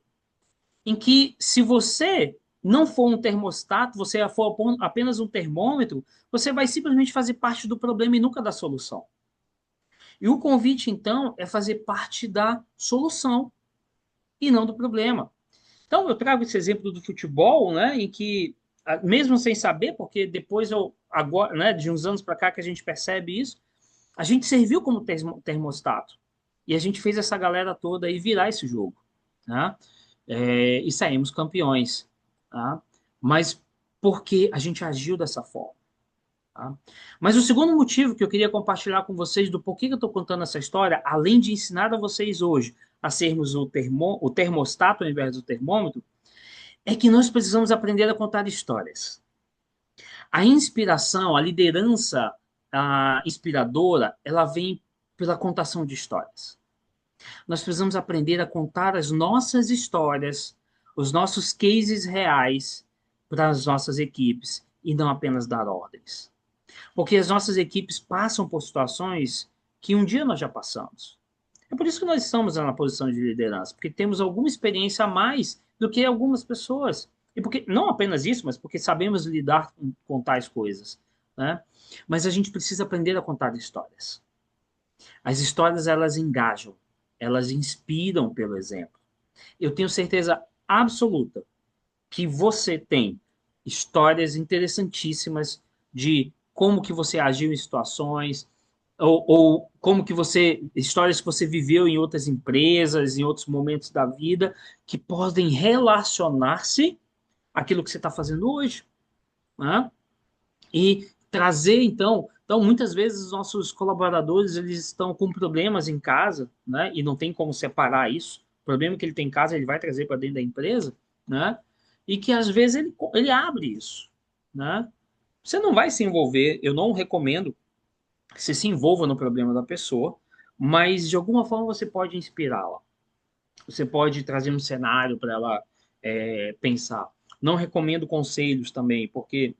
em que se você não for um termostato, você for apenas um termômetro, você vai simplesmente fazer parte do problema e nunca da solução. E o convite, então, é fazer parte da solução e não do problema. Então, eu trago esse exemplo do futebol, né, em que, mesmo sem saber, porque depois agora, né, de uns anos para cá que a gente percebe isso, a gente serviu como termostato. E a gente fez essa galera toda aí virar esse jogo, né? E saímos campeões, tá? Mas porque a gente agiu dessa forma. Tá? Mas o segundo motivo que eu queria compartilhar com vocês do porquê que eu estou contando essa história, além de ensinar a vocês hoje a sermos o termostato ao invés do termômetro, é que nós precisamos aprender a contar histórias. A inspiração, a liderança inspiradora, ela vem pela contação de histórias. Nós precisamos aprender a contar as nossas histórias, os nossos cases reais para as nossas equipes e não apenas dar ordens. Porque as nossas equipes passam por situações que um dia nós já passamos. É por isso que nós estamos na posição de liderança, porque temos alguma experiência a mais do que algumas pessoas. E porque não apenas isso, mas porque sabemos lidar com tais coisas, né? Mas a gente precisa aprender a contar histórias. As histórias, elas engajam, elas inspiram pelo exemplo. Eu tenho certeza absoluta que você tem histórias interessantíssimas de como que você agiu em situações, ou como que histórias que você viveu em outras empresas, em outros momentos da vida, que podem relacionar-se àquilo que você está fazendo hoje, né? E trazer, então, muitas vezes os nossos colaboradores, eles estão com problemas em casa, né? E não tem como separar isso. O problema que ele tem em casa, ele vai trazer para dentro da empresa, né? E que às vezes ele abre isso, né? Você não vai se envolver, eu não recomendo que você se envolva no problema da pessoa, mas de alguma forma você pode inspirá-la. Você pode trazer um cenário para ela pensar. Não recomendo conselhos também, porque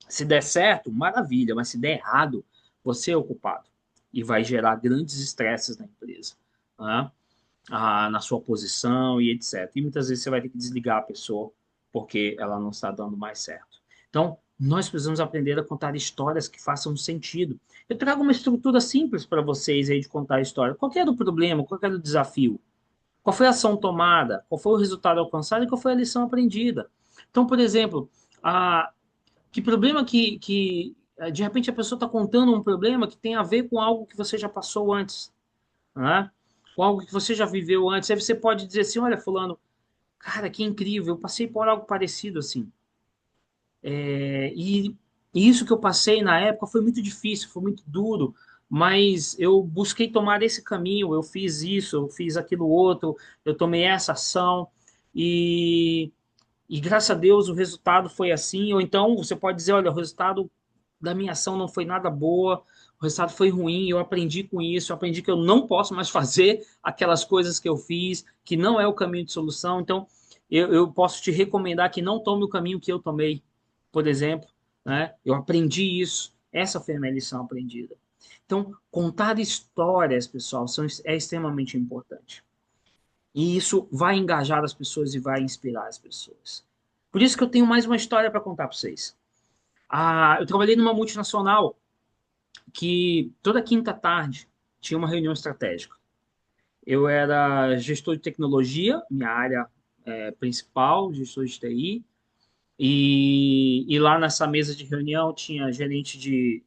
se der certo, maravilha, mas se der errado, você é o culpado. E vai gerar grandes estresses na empresa, né? Na sua posição e etc. E muitas vezes você vai ter que desligar a pessoa porque ela não está dando mais certo. Então, nós precisamos aprender a contar histórias que façam sentido. Eu trago uma estrutura simples para vocês aí de contar a história. Qual era o problema? Qual era o desafio? Qual foi a ação tomada? Qual foi o resultado alcançado? E qual foi a lição aprendida? Então, por exemplo, que problema que de repente a pessoa está contando um problema que tem a ver com algo que você já passou antes, né? Com algo que você já viveu antes. Aí você pode dizer assim, olha, fulano, cara, que incrível, eu passei por algo parecido assim. E isso que eu passei na época foi muito difícil, foi muito duro, mas eu busquei tomar esse caminho, eu fiz isso, eu fiz aquilo outro, eu tomei essa ação e graças a Deus o resultado foi assim. Ou então você pode dizer, olha, o resultado da minha ação não foi nada boa, o resultado foi ruim, eu aprendi com isso, eu aprendi que eu não posso mais fazer aquelas coisas que eu fiz, que não é o caminho de solução. Então, eu posso te recomendar que não tome o caminho que eu tomei, por exemplo, né? Eu aprendi isso, essa foi a minha lição aprendida. Então, contar histórias, pessoal, é extremamente importante. E isso vai engajar as pessoas e vai inspirar as pessoas. Por isso que eu tenho mais uma história para contar para vocês. Eu trabalhei numa multinacional que toda quinta tarde tinha uma reunião estratégica. Eu era gestor de tecnologia, minha área principal, gestor de TI, e lá nessa mesa de reunião tinha gerente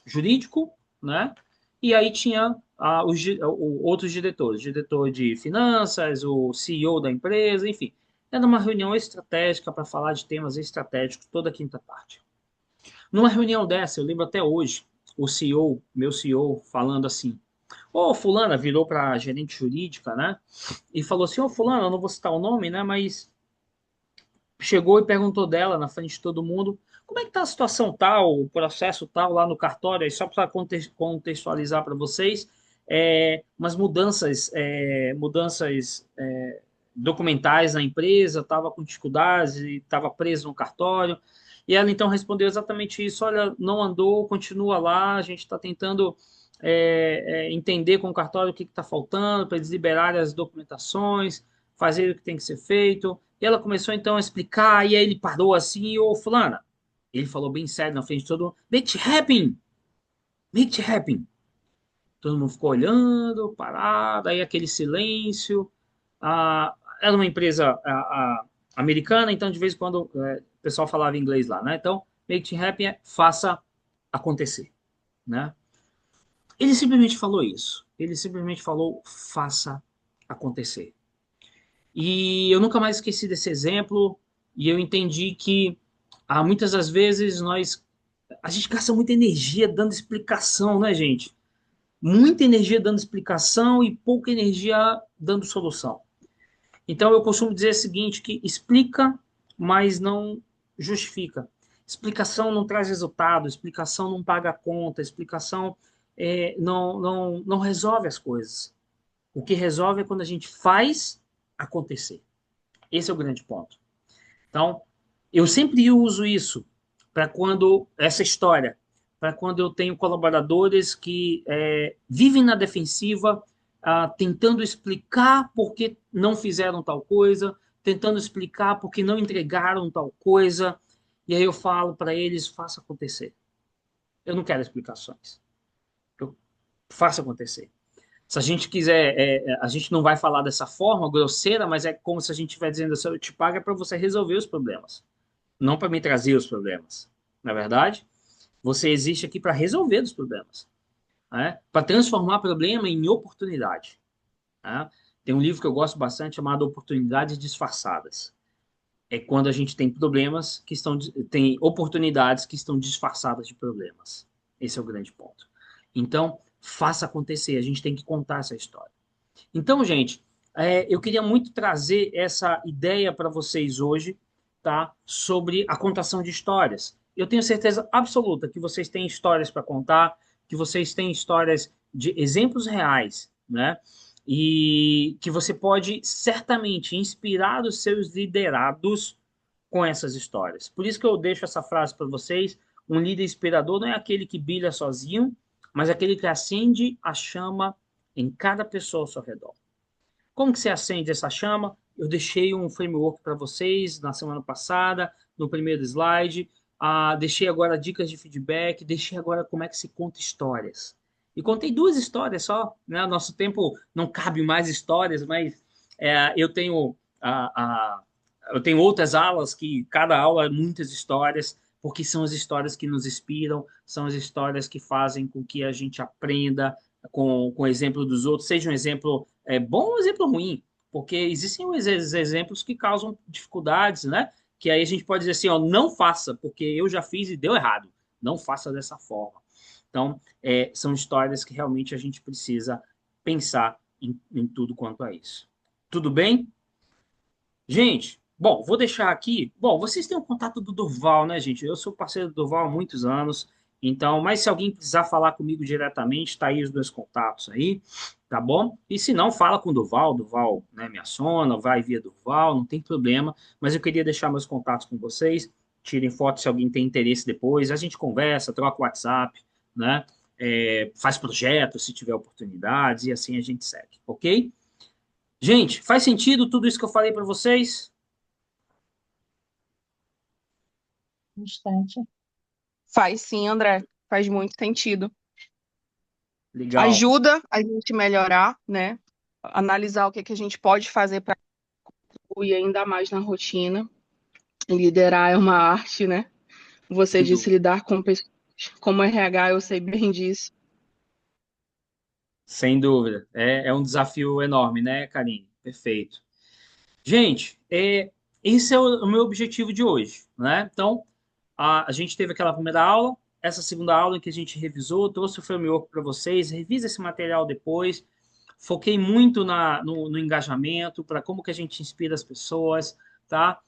jurídico, né? E aí tinha outros diretores, diretor de finanças, o CEO da empresa, enfim. Era uma reunião estratégica para falar de temas estratégicos toda quinta tarde. Numa reunião dessa, eu lembro até hoje, o CEO, meu CEO, falando assim: Ô, fulana, virou para a gerente jurídica, né? E falou assim: Ô, fulana, eu não vou citar o nome, né? Mas chegou e perguntou dela na frente de todo mundo como é que tá a situação tal, o processo tal lá no cartório, aí só para contextualizar para vocês, umas mudanças documentais na empresa, estava com dificuldades e estava preso no cartório. E ela então respondeu exatamente isso: olha, não andou, continua lá, a gente está tentando entender com o cartório o que está faltando para eles liberarem as documentações, fazer o que tem que ser feito. E ela começou então a explicar, e aí ele parou assim: ô fulana, ele falou bem sério na frente de todo mundo: make it happen, make it happen. Todo mundo ficou olhando, parado, aí aquele silêncio. Era uma empresa americana, então de vez em quando o pessoal falava inglês lá, né? Então, make it happen é faça acontecer, né? Ele simplesmente falou isso. Ele simplesmente falou faça acontecer. E eu nunca mais esqueci desse exemplo, e eu entendi que muitas das vezes a gente gasta muita energia dando explicação, né, gente? Muita energia dando explicação e pouca energia dando solução. Então eu costumo dizer o seguinte, que explica, mas não justifica. Explicação não traz resultado, explicação não paga a conta, explicação não resolve as coisas. O que resolve é quando a gente faz acontecer. Esse é o grande ponto. Então, eu sempre uso isso essa história, para quando eu tenho colaboradores que vivem na defensiva, tentando explicar por que não fizeram tal coisa, tentando explicar por que não entregaram tal coisa, e aí eu falo para eles: faça acontecer. Eu não quero explicações. Faça acontecer. Se a gente quiser, a gente não vai falar dessa forma grosseira, mas é como se a gente estiver dizendo assim: eu te pago para você resolver os problemas, não para me trazer os problemas. Na verdade, você existe aqui para resolver os problemas, né? Para transformar problema em oportunidade. Né? Tem um livro que eu gosto bastante chamado Oportunidades Disfarçadas. É quando a gente tem problemas tem oportunidades que estão disfarçadas de problemas. Esse é o grande ponto. Então, faça acontecer. A gente tem que contar essa história. Então, gente, eu queria muito trazer essa ideia para vocês hoje, tá? Sobre a contação de histórias. Eu tenho certeza absoluta que vocês têm histórias para contar, que vocês têm histórias de exemplos reais, né? E que você pode certamente inspirar os seus liderados com essas histórias. Por isso que eu deixo essa frase para vocês: um líder inspirador não é aquele que brilha sozinho, mas aquele que acende a chama em cada pessoa ao seu redor. Como que você acende essa chama? Eu deixei um framework para vocês na semana passada, no primeiro slide. Deixei agora dicas de feedback, deixei agora como é que se conta histórias. E contei 2 histórias só, né? Nosso tempo não cabe mais histórias, mas eu tenho outras aulas que cada aula é muitas histórias, porque são as histórias que nos inspiram, são as histórias que fazem com que a gente aprenda com o exemplo dos outros, seja um exemplo bom ou um exemplo ruim, porque existem exemplos que causam dificuldades, né? Que aí a gente pode dizer assim: ó, não faça, porque eu já fiz e deu errado. Não faça dessa forma. Então, são histórias que realmente a gente precisa pensar em tudo quanto a isso. Tudo bem? Gente, bom, vou deixar aqui. Bom, vocês têm o contato do Durval, né, gente? Eu sou parceiro do Durval há muitos anos Então, mas se alguém precisar falar comigo diretamente, tá aí os meus contatos aí, tá bom? E se não, fala com o Duval, Duval, né, me aciona, vai via Duval, não tem problema, mas eu queria deixar meus contatos com vocês, tirem foto se alguém tem interesse depois, a gente conversa, troca o WhatsApp, né? Faz projetos se tiver oportunidades e assim a gente segue, ok? Gente, faz sentido tudo isso que eu falei para vocês? Bastante. Faz sim, André. Faz muito sentido. Legal. Ajuda a gente melhorar, né? Analisar o que que a gente pode fazer para contribuir ainda mais na rotina. Liderar é uma arte, né? Você Sem disse dúvida. lidar com pessoas. Como RH, eu sei bem disso. Sem dúvida. É um desafio enorme, né, Karine? Perfeito. Gente, esse é o meu objetivo de hoje, né? Então, a gente teve aquela primeira aula, essa segunda aula em que a gente revisou, trouxe o framework para vocês, revisa esse material depois. Foquei muito no engajamento, para como que a gente inspira as pessoas, tá?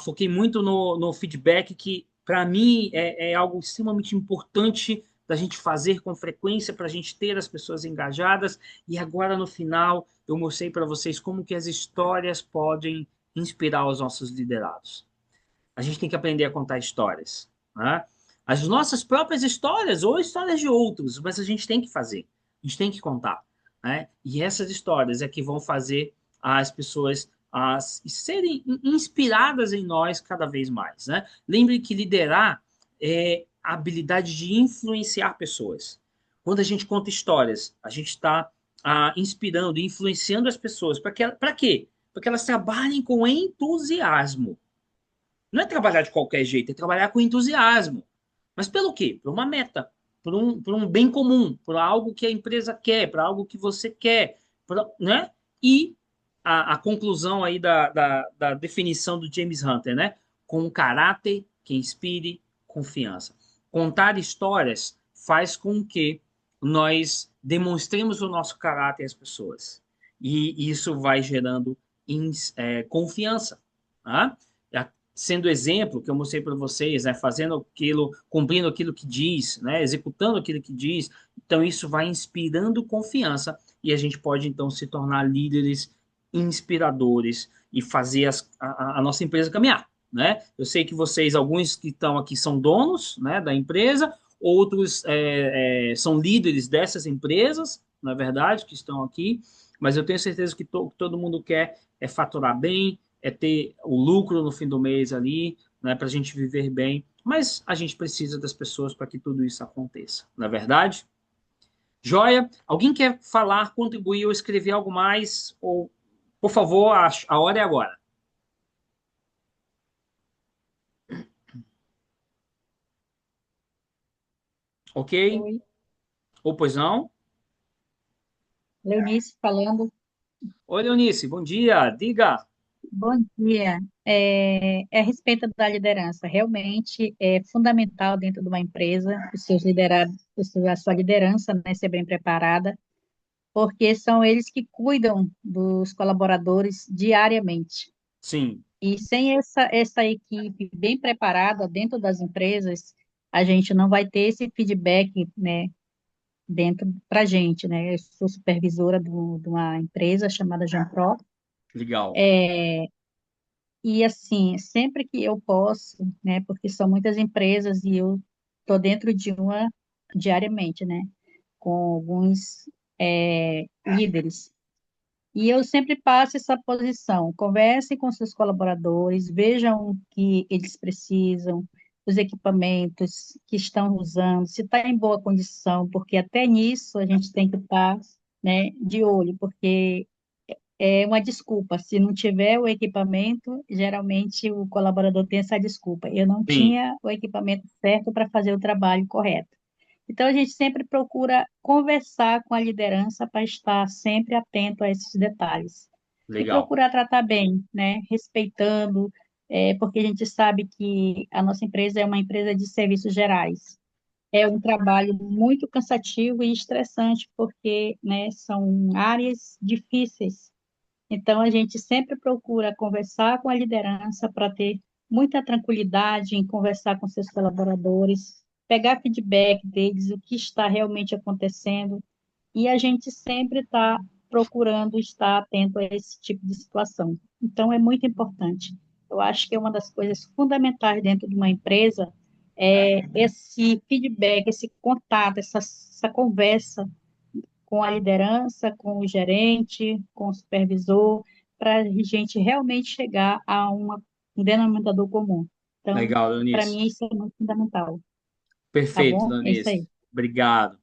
Foquei muito no feedback, que para mim é algo extremamente importante da gente fazer com frequência para a gente ter as pessoas engajadas. E agora no final eu mostrei para vocês como que as histórias podem inspirar os nossos liderados. A gente tem que aprender a contar histórias, né? As nossas próprias histórias ou histórias de outros, mas a gente tem que fazer, a gente tem que contar, né? E essas histórias é que vão fazer as pessoas serem inspiradas em nós cada vez mais, né? Lembre que liderar é a habilidade de influenciar pessoas. Quando a gente conta histórias, a gente está inspirando, influenciando as pessoas. Para quê? Para que elas trabalhem com entusiasmo. Não é trabalhar de qualquer jeito, é trabalhar com entusiasmo. Mas pelo quê? Por uma meta, por um bem comum, por algo que a empresa quer, por algo que você quer, né? E a conclusão aí da definição do James Hunter, né? Com um caráter que inspire confiança. Contar histórias faz com que nós demonstremos o nosso caráter às pessoas. E isso vai gerando confiança. Tá? Sendo exemplo que eu mostrei para vocês, né, fazendo aquilo, cumprindo aquilo que diz, né, executando aquilo que diz, então isso vai inspirando confiança e a gente pode então se tornar líderes inspiradores e fazer a nossa empresa caminhar, né? Eu sei que vocês, alguns que estão aqui são donos, né, da empresa, outros são líderes dessas empresas, na verdade, que estão aqui, mas eu tenho certeza que todo mundo quer faturar bem, ter o lucro no fim do mês ali, né, para a gente viver bem. Mas a gente precisa das pessoas para que tudo isso aconteça, não é verdade? Joia? Alguém quer falar, contribuir ou escrever algo mais? Ou, por favor, a hora é agora. Ok? Oi, Ou pois não? Leonice falando. Oi, Leonice, bom dia. Diga. Bom dia. A respeito da liderança, realmente é fundamental dentro de uma empresa os seus liderados, a sua liderança, né, ser bem preparada, porque são eles que cuidam dos colaboradores diariamente. Sim, E sem essa equipe bem preparada dentro das empresas, a gente não vai ter esse feedback, né, dentro para a gente, né? Eu sou supervisora de uma empresa chamada Jampro, legal. e assim, sempre que eu posso, né? Porque são muitas empresas e eu estou dentro de uma diariamente, né? Com alguns líderes. E eu sempre passo essa posição. Converse com seus colaboradores, vejam o que eles precisam, os equipamentos que estão usando, se está em boa condição, porque até nisso a gente tem que estar, né, de olho, porque é uma desculpa. Se não tiver o equipamento, geralmente o colaborador tem essa desculpa. Eu não Sim, tinha o equipamento certo para fazer o trabalho correto. Então, a gente sempre procura conversar com a liderança para estar sempre atento a esses detalhes. E legal. procurar tratar bem, né? Respeitando, porque a gente sabe que a nossa empresa é uma empresa de serviços gerais. É um trabalho muito cansativo e estressante, porque, né, são áreas difíceis. Então, a gente sempre procura conversar com a liderança para ter muita tranquilidade em conversar com seus colaboradores, pegar feedback deles, o que está realmente acontecendo, e a gente sempre está procurando estar atento a esse tipo de situação. Então, é muito importante. Eu acho que é uma das coisas fundamentais dentro de uma empresa é esse feedback, esse contato, essa conversa com a liderança, com o gerente, com o supervisor, para a gente realmente chegar a um denominador comum. Então, Legal, para Leonice. mim, isso é muito fundamental. Tá Perfeito, bom? É isso Leonice. aí. Obrigado.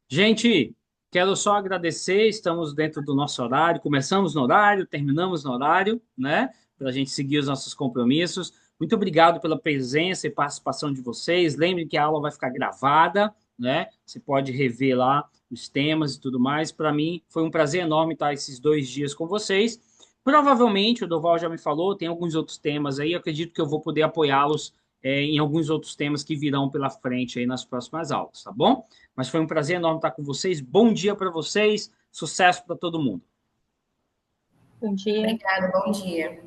Gente, quero só agradecer, estamos dentro do nosso horário, começamos no horário, terminamos no horário, né? Para a gente seguir os nossos compromissos. Muito obrigado pela presença e participação de vocês. Lembrem que a aula vai ficar gravada, né? Você pode rever lá os temas e tudo mais. Para mim, foi um prazer enorme estar esses 2 dias com vocês. Provavelmente, o Doval já me falou, tem alguns outros temas aí, eu acredito que eu vou poder apoiá-los em alguns outros temas que virão pela frente aí nas próximas aulas, tá bom? Mas foi um prazer enorme estar com vocês. Bom dia para vocês. Sucesso para todo mundo. Bom dia. Obrigada, bom dia.